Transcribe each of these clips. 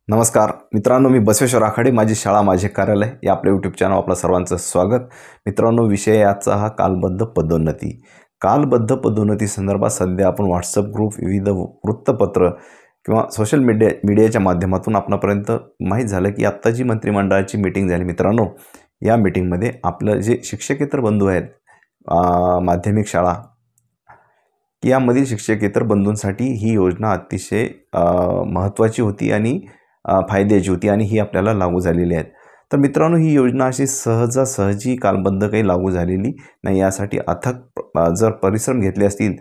नमस्कार मित्रांनो, मी बसवेश्वर आखाडे, माझी शाळा माझे कार्यालय या आपल्या यूट्यूब चॅनल आपलं सर्वांचं स्वागत. मित्रांनो, विषय याचा हा कालबद्ध पदोन्नती. कालबद्ध पदोन्नती संदर्भात सध्या आपण व्हॉट्सअप ग्रुप, विविध वृत्तपत्र किंवा सोशल मीडियाच्या माध्यमातून आपणापर्यंत माहीत झालं की आत्ता जी मंत्रिमंडळाची मीटिंग झाली. मित्रांनो, या मीटिंगमध्ये आपलं जे शिक्षकेतर बंधू आहेत, माध्यमिक शाळा यामधील शिक्षकेतर बंधूंसाठी ही योजना अतिशय महत्त्वाची होती आणि फायद्याची होती आणि ही आपल्याला लागू झालेली आहेत. तर मित्रांनो, ही योजना अशी सहजासहजी कालबद्ध काही लागू झालेली नाही. यासाठी अथक जर परिश्रम घेतले असतील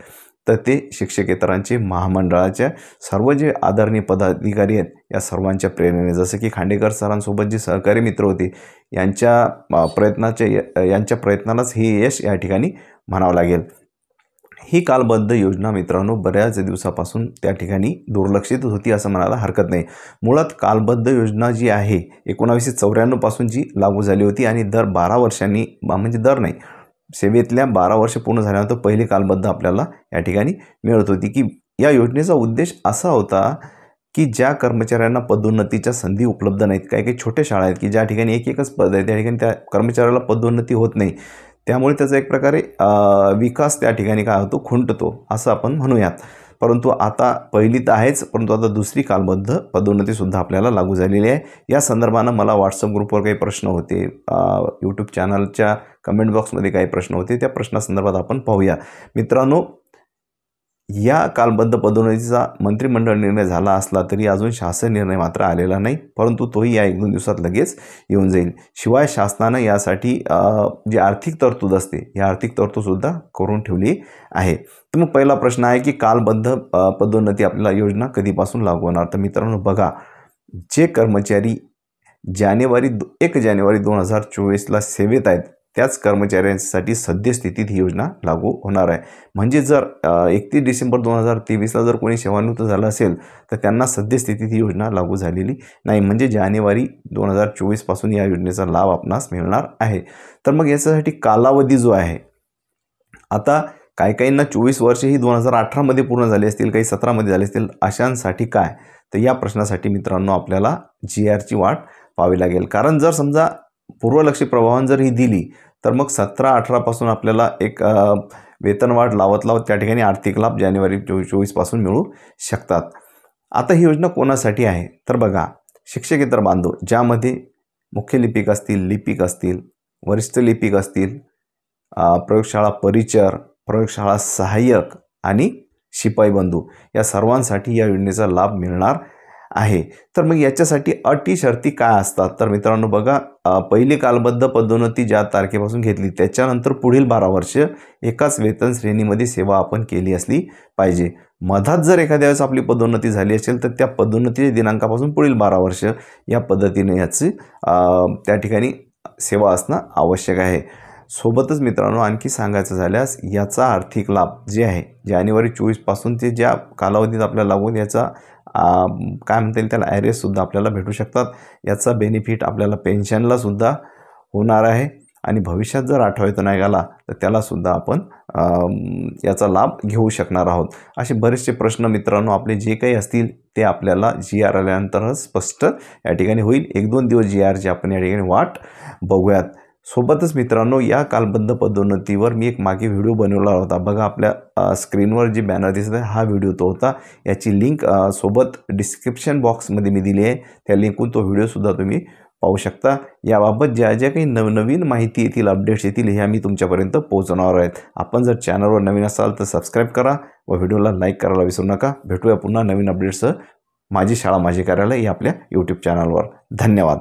तर ते शिक्षकेतरांचे महामंडळाच्या सर्व जे आदरणीय पदाधिकारी आहेत या सर्वांच्या प्रेरणेने, जसं की खांडेकर सरांसोबत जे सहकारी मित्र होते यांच्या प्रयत्नालाच हे यश या ठिकाणी म्हणावं लागेल. ही कालबद्ध योजना मित्रांनो बऱ्याच दिवसापासून त्या ठिकाणी दुर्लक्षित होती असं म्हणायला हरकत नाही. मुळात कालबद्ध योजना जी आहे 1994 पासून जी लागू झाली होती आणि दर 12 वर्षांनी, म्हणजे दर नाही, सेवेतल्या 12 वर्ष पूर्ण झाल्यानंतर पहिली कालबद्ध आपल्याला या ठिकाणी मिळत होती. की या योजनेचा उद्देश असा होता की ज्या कर्मचाऱ्यांना पदोन्नतीच्या संधी उपलब्ध नाहीत, काही काही छोट्या शाळा आहेत की ज्या ठिकाणी एकच पद आहे, त्या ठिकाणी त्या कर्मचाऱ्याला पदोन्नती होत नाही, त्यामुळे त्याचा एक प्रकारे विकास त्या ठिकाणी काय होतो, खुंटतो असं आपण म्हणूयात. परंतु आता पहिली तर आहेच, परंतु आता दुसरी कालबद्ध पदोन्नतीसुद्धा आपल्याला लागू झालेली आहे. या संदर्भानं मला व्हॉट्सअप ग्रुपवर काही प्रश्न होते, यूट्यूब चॅनलच्या कमेंट बॉक्समध्ये काही प्रश्न होते, त्या प्रश्नासंदर्भात आपण पाहूया. मित्रांनो, या कालबद्ध पदोन्नतीचा मंत्रिमंडळ निर्णय झाला असला तरी अजून शासन निर्णय मात्र आलेला नाही, परंतु तोही या 1-2 दिवसात लगेच येऊन जाईल. शिवाय शासनानं यासाठी जी आर्थिक तरतूद असते या आर्थिक तरतूदसुद्धा करून ठेवली आहे. तर मग पहिला प्रश्न आहे की कालबद्ध पदोन्नती आपल्याला योजना कधीपासून लागू होणार. तर मित्रांनो बघा, जे कर्मचारी 1 जानेवारी 2024ला सेवेत आहेत त्याच कर्मचाऱ्यांसाठी सद्यस्थितीत ही योजना लागू होणार आहे. म्हणजे जर 31 डिसेंबर 2023ला जर कोणी सेवानिवृत्त झालं असेल तर त्यांना सद्यस्थितीत ही योजना लागू झालेली नाही, म्हणजे जानेवारी 2024 पासून या योजनेचा लाभ आपणास मिळणार आहे. तर मग याच्यासाठी कालावधी जो आहे, आता काहींना 24 वर्षे ही 2018मध्ये पूर्ण झाली असतील, काही 17मध्ये झाले असतील, अशांसाठी काय, तर या प्रश्नासाठी मित्रांनो आपल्याला GRची वाट पाहावी लागेल. कारण जर समजा पूर्वलक्षी प्रभावानं जर ही दिली तर मग 17-18 पासून आपल्याला एक वेतनवाढ लावत त्या ठिकाणी आर्थिक लाभ जानेवारी 24 पासून मिळू शकतात. आता ही योजना कोणासाठी आहे तर बघा, शिक्षकेतर बांधव ज्यामध्ये मुख्य लिपिक असतील, लिपिक असतील, वरिष्ठ लिपिक असतील, प्रयोगशाळा परिचर, प्रयोगशाळा सहाय्यक आणि शिपाई बंधू या सर्वांसाठी या योजनेचा लाभ मिळणार आहे. तर मग याच्यासाठी अटी शर्ती काय असतात तर मित्रांनो बघा, पहिली कालबद्ध पदोन्नती ज्या तारखेपासून घेतली त्याच्यानंतर पुढील 12 वर्ष एकाच वेतन श्रेणीमध्ये सेवा आपण केली असली पाहिजे. मधात जर एखाद्या वेळेस आपली पदोन्नती झाली असेल तर त्या पदोन्नतीच्या दिनांकापासून पुढील 12 वर्ष या पद्धतीने याची त्या ठिकाणी सेवा असणं आवश्यक आहे. सोबतच मित्रांनो आणखी सांगायचं झाल्यास याचा आर्थिक लाभ जे आहे जानेवारी 24 पासून ते ज्या कालावधीत आपल्याला लागून याचा काय म्हणता येईल त्याला ॲरेससुद्धा आपल्याला भेटू शकतात. याचा बेनिफिट आपल्याला पेन्शनलासुद्धा होणार आहे आणि भविष्यात जर आठवत नाही आला तर त्यालासुद्धा आपण याचा लाभ घेऊ शकणार आहोत. असे बरेचसे प्रश्न मित्रांनो आपले जे काही असतील ते आपल्याला GR आल्यानंतरच स्पष्ट या ठिकाणी होईल. 1-2 दिवस GRची आपण या ठिकाणी वाट बघूयात. सोबतच मित्रांनो, या कालबद्ध पदोन्नतीवर मी एक मागे व्हिडिओ बनवला होता. बघा, आपल्या स्क्रीनवर जी बॅनर दिसत आहे हा व्हिडिओ तो होता. याची लिंक सोबत डिस्क्रिप्शन बॉक्समध्ये मी दिली आहे, त्या लिंकून तो व्हिडिओसुद्धा तुम्ही पाहू शकता. याबाबत ज्या काही नवीन माहिती येतील, अपडेट्स येतील, ह्या मी तुमच्यापर्यंत पोहोचवणार आहेत. आपण जर चॅनलवर नवीन असाल तर सबस्क्राईब करा व व्हिडिओला लाईक करायला विसरू नका. भेटूया पुन्हा नवीन अपडेट्ससह माझी शाळा माझे कार्यालय या आपल्या यूट्यूब चॅनलवर. धन्यवाद.